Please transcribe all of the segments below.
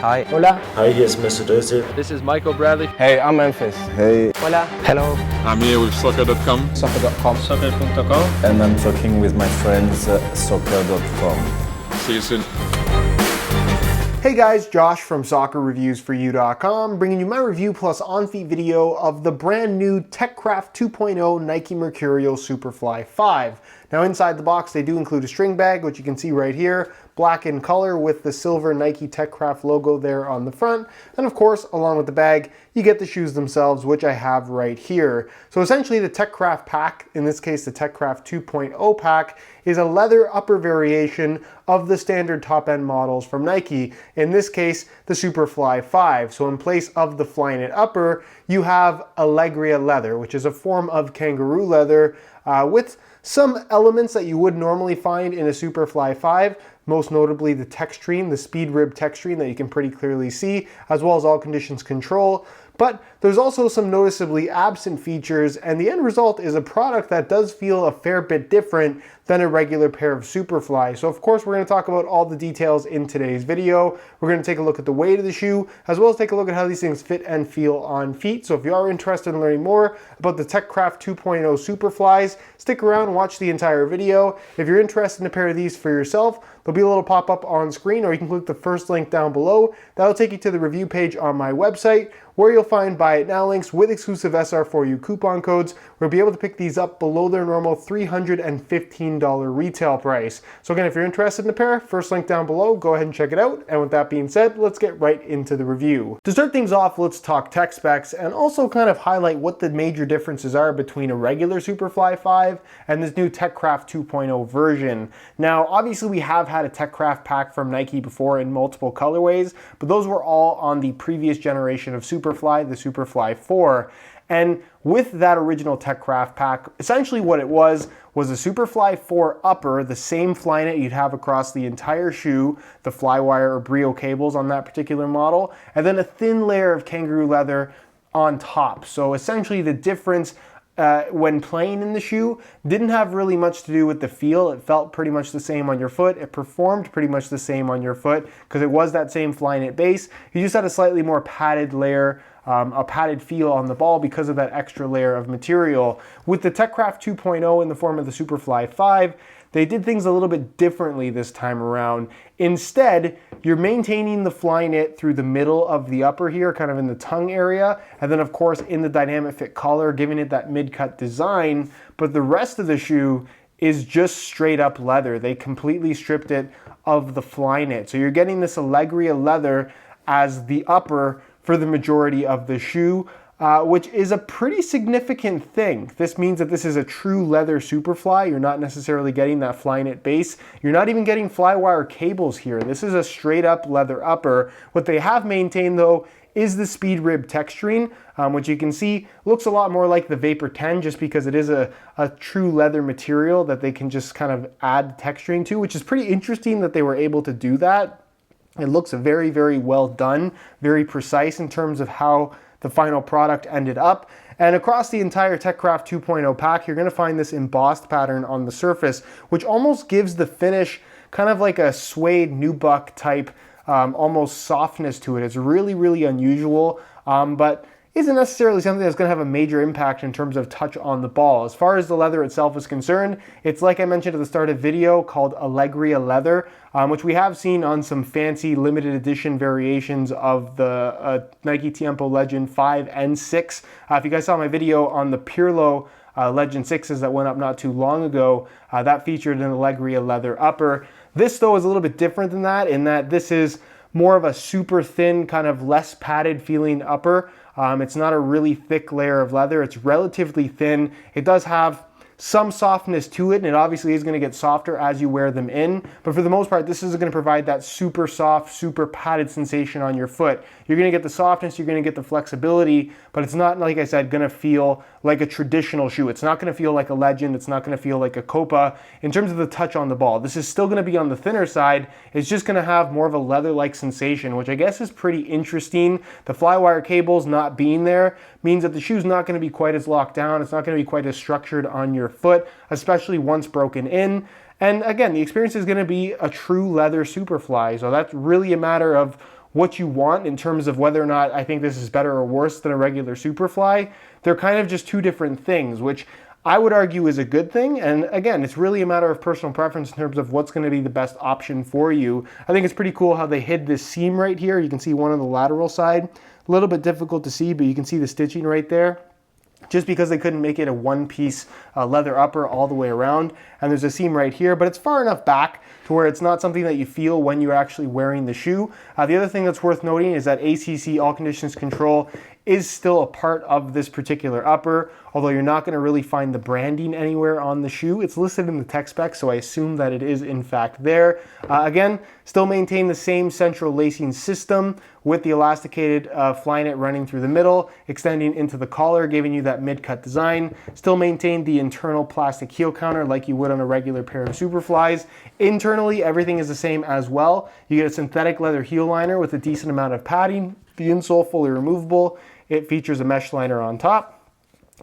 Hi. Hola. Hi, hier ist Mr. Döse. This is Michael Bradley. Hey, I'm Memphis. Hey. Hola. Hello. I'm here with soccer.com. Soccer.com. Soccer.com. And I'm talking with my friends soccer.com. See you soon. Hey guys, Josh from SoccerReviewsForYou.com, bringing you my review plus on-feet video of the brand new TechCraft 2.0 Nike Mercurial Superfly 5. Now inside the box they do include a string bag, which you can see right here, black in color with the silver Nike TechCraft logo there on the front. And of course, along with the bag, you get the shoes themselves, which I have right here. So essentially the TechCraft pack, in this case the TechCraft 2.0 pack, is a leather upper variation of the standard top-end models from Nike. In this case, the Superfly 5. So in place of the Flyknit upper, you have Allegria leather, which is a form of kangaroo leather with some elements that you would normally find in a Superfly 5, most notably the texturing, the speed rib texturing that you can pretty clearly see, as well as all conditions control. But there's also some noticeably absent features, and the end result is a product that does feel a fair bit different than a regular pair of Superfly. So of course we're going to talk about all the details in today's video. We're going to take a look at the weight of the shoe, as well as take a look at how these things fit and feel on feet. So if you are interested in learning more about the TechCraft 2.0 Superflies, stick around and watch the entire video. If you're interested in a pair of these for yourself, there'll be a little pop-up on screen, or you can click the first link down below. That'll take you to the review page on my website, where you'll find buy it now links with exclusive SR4U coupon codes. We'll be able to pick these up below their normal $315 retail price. So again, if you're interested in a pair, first link down below, go ahead and check it out. And with that being said, let's get right into the review. To start things off, let's talk tech specs and also kind of highlight what the major differences are between a regular Superfly 5 and this new TechCraft 2.0 version. Now, obviously we have had a TechCraft pack from Nike before in multiple colorways, but those were all on the previous generation of Superfly, the Superfly 4. And with that original TechCraft pack, essentially what it was a Superfly 4 upper, the same Flyknit you'd have across the entire shoe, the Flywire or Brio cables on that particular model, and then a thin layer of kangaroo leather on top. So essentially the difference when playing in the shoe didn't have really much to do with the feel. It felt pretty much the same on your foot. It performed pretty much the same on your foot because it was that same Flyknit base. You just had a slightly more padded layer, a padded feel on the ball because of that extra layer of material. With the TechCraft 2.0 in the form of the Superfly 5, they did things a little bit differently this time around. Instead, you're maintaining the Flyknit through the middle of the upper here, kind of in the tongue area, and then of course in the dynamic fit collar, giving it that mid-cut design, but the rest of the shoe is just straight up leather. They completely stripped it of the Flyknit. So you're getting this Allegria leather as the upper for the majority of the shoe, which is a pretty significant thing. This means that this is a true leather Superfly. You're not necessarily getting that Flyknit base. You're not even getting Flywire cables here. This is a straight up leather upper. What they have maintained though is the speed rib texturing, which you can see looks a lot more like the Vapor 10 just because it is a true leather material that they can just kind of add texturing to, which is pretty interesting that they were able to do that. It looks very, very well done, very precise in terms of how the final product ended up. And across the entire TechCraft 2.0 pack, you're going to find this embossed pattern on the surface, which almost gives the finish kind of like a suede nubuck type, almost softness to it. It's really, really unusual, but isn't necessarily something that's going to have a major impact in terms of touch on the ball. As far as the leather itself is concerned, it's like I mentioned at the start of the video called Allegria leather, which we have seen on some fancy limited edition variations of the Nike Tiempo Legend 5 and 6. If you guys saw my video on the Pirlo Legend 6s that went up not too long ago, that featured an Allegria leather upper. This though is a little bit different than that in that this is more of a super thin, kind of less padded feeling upper. It's not a really thick layer of leather. It's relatively thin. It does have some softness to it, and it obviously is going to get softer as you wear them in, but for the most part this is going to provide that super soft, super padded sensation on your foot. You're going to get the softness, you're going to get the flexibility, but it's not, like I said, going to feel like a traditional shoe. It's not going to feel like a Legend, it's not going to feel like a Copa in terms of the touch on the ball. This is still going to be on the thinner side. It's just going to have more of a leather-like sensation, which I guess is pretty interesting. The Flywire cables not being there means that the shoe's not going to be quite as locked down. It's not going to be quite as structured on your foot, especially once broken in. And again, the experience is going to be a true leather Superfly. So that's really a matter of what you want in terms of whether or not I think this is better or worse than a regular Superfly. They're kind of just two different things, which I would argue is a good thing. And again, it's really a matter of personal preference in terms of what's going to be the best option for you. I think it's pretty cool how they hid this seam right here. You can see one on the lateral side. A little bit difficult to see, but you can see the stitching right there. Just because they couldn't make it a one-piece leather upper all the way around. And there's a seam right here, but it's far enough back to where it's not something that you feel when you're actually wearing the shoe. The other thing that's worth noting is that ACC, all conditions control, is still a part of this particular upper, although you're not going to really find the branding anywhere on the shoe. It's listed in the tech spec, so I assume that it is in fact there. Again, still maintain the same central lacing system with the elasticated Flyknit running through the middle, extending into the collar, giving you that mid-cut design. Still maintain the internal plastic heel counter like you would on a regular pair of Superflies. Internally, everything is the same as well. You get a synthetic leather heel liner with a decent amount of padding. The insole fully removable. It features a mesh liner on top,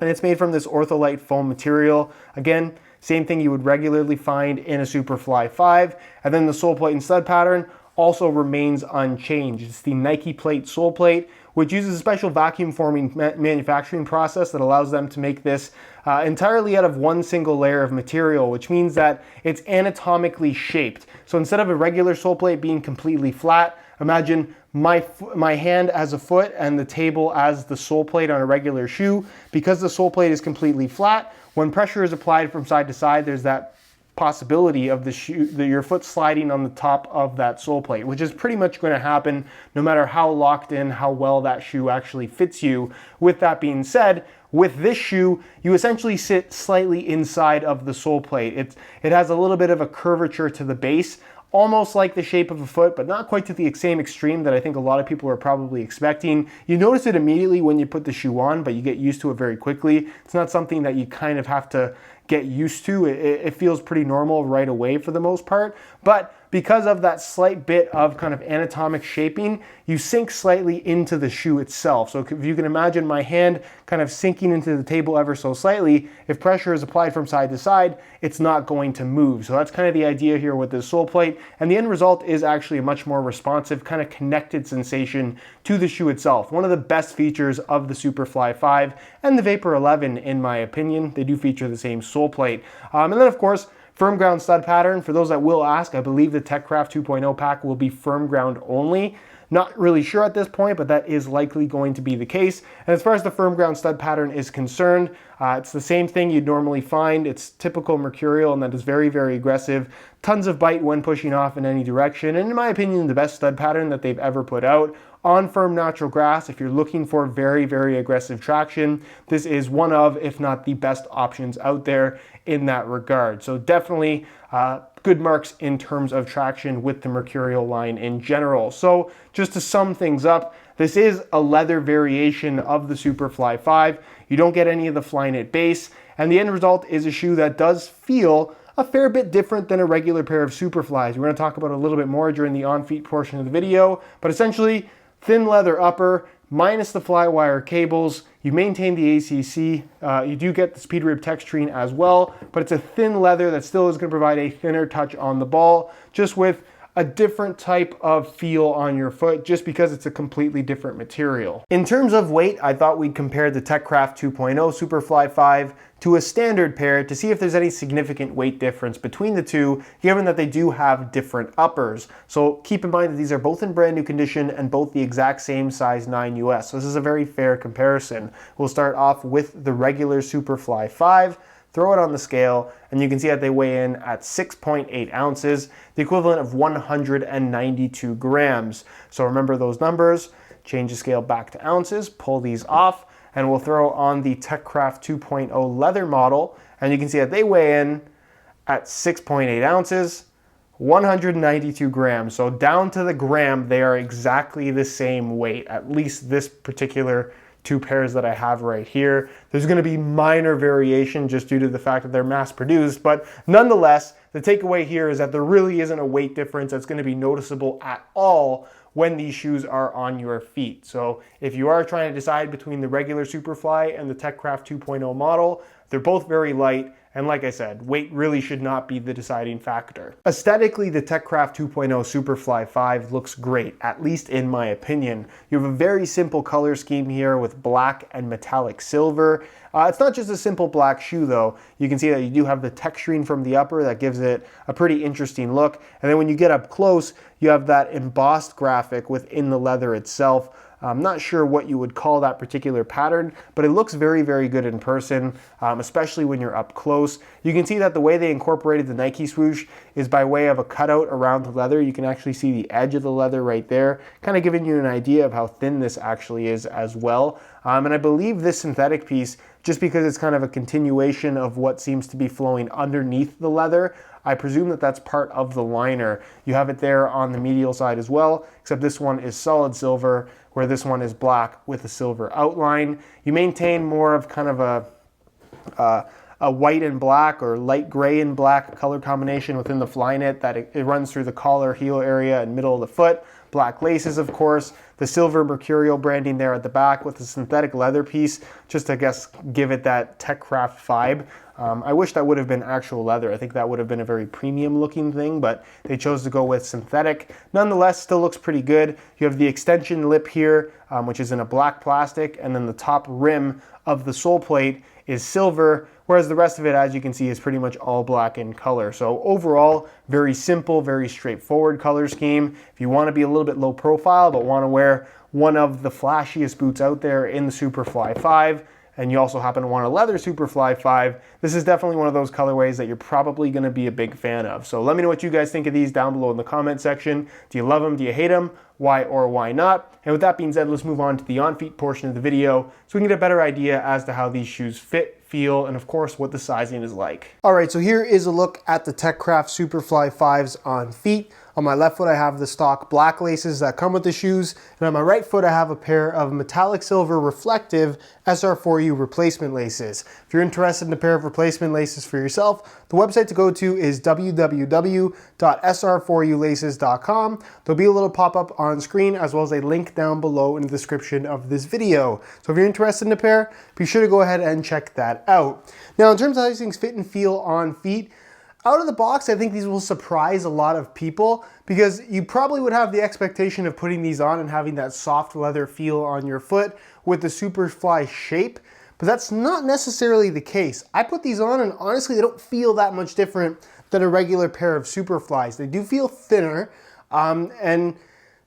and it's made from this ortholite foam material. Again, same thing you would regularly find in a Superfly 5. And then the sole plate and stud pattern also remains unchanged. It's the Nike plate sole plate, which uses a special vacuum forming manufacturing process that allows them to make this entirely out of one single layer of material, which means that it's anatomically shaped. So instead of a regular sole plate being completely flat, imagine my hand as a foot and the table as the sole plate on a regular shoe. Because the sole plate is completely flat, when pressure is applied from side to side, there's that possibility of your foot sliding on the top of that sole plate, which is pretty much going to happen no matter how locked in, how well that shoe actually fits you. With that being said, with this shoe, you essentially sit slightly inside of the sole plate. It has a little bit of a curvature to the base, almost like the shape of a foot, but not quite to the same extreme that I think a lot of people are probably expecting. You notice it immediately when you put the shoe on, but you get used to it very quickly. It's not something that you kind of have to get used to. It feels pretty normal right away for the most part, but because of that slight bit of kind of anatomic shaping, you sink slightly into the shoe itself. So if you can imagine my hand kind of sinking into the table ever so slightly, if pressure is applied from side to side, it's not going to move. So that's kind of the idea here with this sole plate. And the end result is actually a much more responsive, kind of connected sensation to the shoe itself. One of the best features of the Superfly 5 and the Vapor 11, in my opinion. They do feature the same sole plate. And then of course, firm ground stud pattern. For those that will ask, I believe the TechCraft 2.0 pack will be firm ground only. Not really sure at this point, but that is likely going to be the case. And as far as the firm ground stud pattern is concerned, it's the same thing you'd normally find. It's typical Mercurial, and that is very, very aggressive. Tons of bite when pushing off in any direction. And in my opinion, the best stud pattern that they've ever put out. On firm natural grass, if you're looking for very, very aggressive traction, this is one of, if not the best options out there in that regard. So definitely good marks in terms of traction with the Mercurial line in general. So just to sum things up, this is a leather variation of the Superfly 5. You don't get any of the Flyknit base, and the end result is a shoe that does feel a fair bit different than a regular pair of Superflies. We're going to talk about it a little bit more during the on-feet portion of the video, but essentially, thin leather upper, minus the flywire cables. You maintain the ACC. You do get the speed rib texturing as well, but it's a thin leather that still is going to provide a thinner touch on the ball, just with a different type of feel on your foot, just because it's a completely different material. In terms of weight, I thought we'd compare the TechCraft 2.0 Superfly 5 to a standard pair to see if there's any significant weight difference between the two, given that they do have different uppers. So keep in mind that these are both in brand new condition and both the exact same size 9 US. So this is a very fair comparison. We'll start off with the regular Superfly 5, throw it on the scale, and you can see that they weigh in at 6.8 ounces, the equivalent of 192 grams. So remember those numbers, change the scale back to ounces, pull these off, and we'll throw on the TechCraft 2.0 leather model, and you can see that they weigh in at 6.8 ounces, 192 grams. So down to the gram, they are exactly the same weight, at least this particular two pairs that I have right here. There's going to be minor variation just due to the fact that they're mass produced, but nonetheless, the takeaway here is that there really isn't a weight difference that's going to be noticeable at all when these shoes are on your feet. So if you are trying to decide between the regular Superfly and the TechCraft 2.0 model, They're both very light, and like I said, weight really should not be the deciding factor. Aesthetically, the TechCraft 2.0 Superfly 5 looks great, at least in my opinion. You have a very simple color scheme here with black and metallic silver. It's not just a simple black shoe though. You can see that you do have the texturing from the upper that gives it a pretty interesting look. And then when you get up close, you have that embossed graphic within the leather itself. I'm not sure what you would call that particular pattern, but it looks very, very good in person, especially when you're up close. You can see that the way they incorporated the Nike swoosh is by way of a cutout around the leather. You can actually see the edge of the leather right there, kind of giving you an idea of how thin this actually is as well. And I believe this synthetic piece, just because it's kind of a continuation of what seems to be flowing underneath the leather, I presume that that's part of the liner. You have it there on the medial side as well, except this one is solid silver, where this one is black with a silver outline. You maintain more of kind of a white and black or light gray and black color combination within the Flyknit that it runs through the collar, heel area, and middle of the foot. Black laces, of course, the silver Mercurial branding there at the back with the synthetic leather piece, just to, I guess, give it that TechCraft vibe. I wish that would have been actual leather. I think that would have been a very premium looking thing, but they chose to go with synthetic. Nonetheless, still looks pretty good. You have the extension lip here, which is in a black plastic, and then the top rim of the sole plate is silver, whereas the rest of it, as you can see, is pretty much all black in color. So overall, very simple, very straightforward color scheme. If you want to be a little bit low profile, but want to wear one of the flashiest boots out there in the Superfly 5, and you also happen to want a leather Superfly 5, this is definitely one of those colorways that you're probably going to be a big fan of. So let me know what you guys think of these down below in the comment section. Do you love them? Do you hate them? Why or why not? And with that being said, let's move on to the on-feet portion of the video so we can get a better idea as to how these shoes fit, feel, and of course what the sizing is like. All right, so here is a look at the TechCraft Superfly 5s on feet. On my left foot, I have the stock black laces that come with the shoes, and on my right foot, I have a pair of metallic silver reflective SR4U replacement laces. If you're interested in a pair of replacement laces for yourself, the website to go to is www.sr4ulaces.com. There'll be a little pop-up on screen as well as a link down below in the description of this video. So if you're interested in a pair, be sure to go ahead and check that out. Now, in terms of how these things fit and feel on feet, out of the box, I think these will surprise a lot of people because you probably would have the expectation of putting these on and having that soft leather feel on your foot with the Superfly shape, but that's not necessarily the case. I put these on and honestly, they don't feel that much different than a regular pair of Superflies. They do feel thinner, and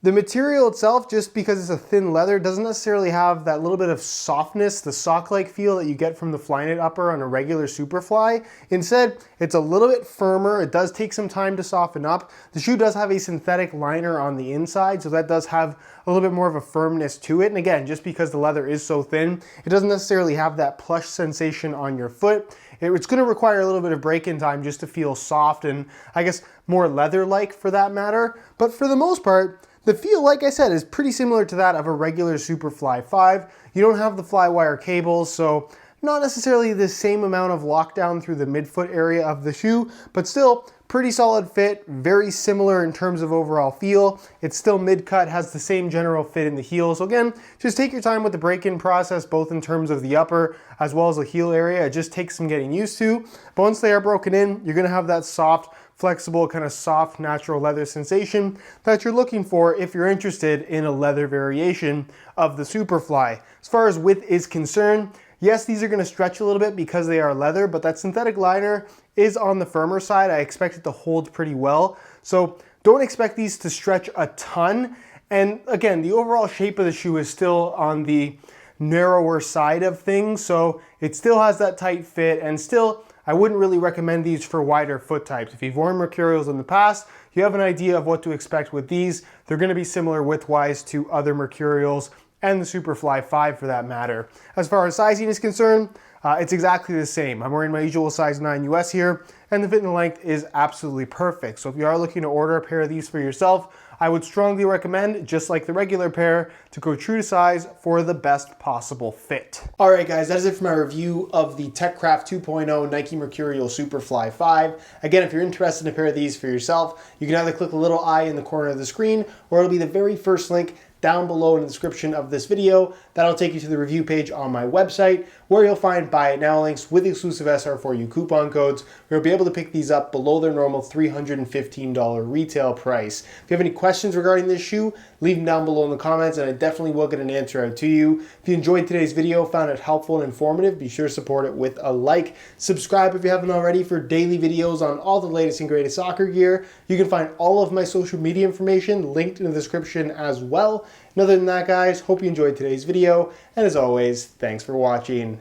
the material itself, just because it's a thin leather, doesn't necessarily have that little bit of softness, the sock-like feel that you get from the Flyknit upper on a regular Superfly. Instead, it's a little bit firmer. It does take some time to soften up. The shoe does have a synthetic liner on the inside, so that does have a little bit more of a firmness to it. And again, just because the leather is so thin, it doesn't necessarily have that plush sensation on your foot. It's going to require a little bit of break-in time just to feel soft and, I guess, more leather-like for that matter. But for the most part, the feel, like I said, is pretty similar to that of a regular Superfly 5. You don't have the flywire cables, so not necessarily the same amount of lockdown through the midfoot area of the shoe, but still pretty solid fit, very similar in terms of overall feel. It's still mid-cut, has the same general fit in the heel. So again, just take your time with the break-in process, both in terms of the upper as well as the heel area. It just takes some getting used to. But once they are broken in, you're gonna have that soft, flexible, kind of soft, natural leather sensation that you're looking for if you're interested in a leather variation of the Superfly. As far as width is concerned, yes, these are going to stretch a little bit because they are leather, but that synthetic liner is on the firmer side. I expect it to hold pretty well. So don't expect these to stretch a ton. And again, the overall shape of the shoe is still on the narrower side of things. So it still has that tight fit, and still, I wouldn't really recommend these for wider foot types. If you've worn Mercurials in the past, you have an idea of what to expect with these. They're going to be similar width-wise to other Mercurials and the Superfly 5 for that matter. As far as sizing is concerned, it's exactly the same. I'm wearing my usual size 9 US here, and the fit and length is absolutely perfect. So if you are looking to order a pair of these for yourself, I would strongly recommend, just like the regular pair, to go true to size for the best possible fit. All right, guys, that is it for my review of the TechCraft 2.0 Nike Mercurial Superfly 5. Again, if you're interested in a pair of these for yourself, you can either click the little eye in the corner of the screen, or it'll be the very first link down below in the description of this video. That'll take you to the review page on my website, where you'll find buy it now links with exclusive SR4U coupon codes. You'll be able to pick these up below their normal $315 retail price. If you have any questions regarding this shoe, leave them down below in the comments and I definitely will get an answer out to you. If you enjoyed today's video, found it helpful and informative, be sure to support it with a like. Subscribe if you haven't already for daily videos on all the latest and greatest soccer gear. You can find all of my social media information linked in the description as well. And other than that, guys, hope you enjoyed today's video, and as always, thanks for watching.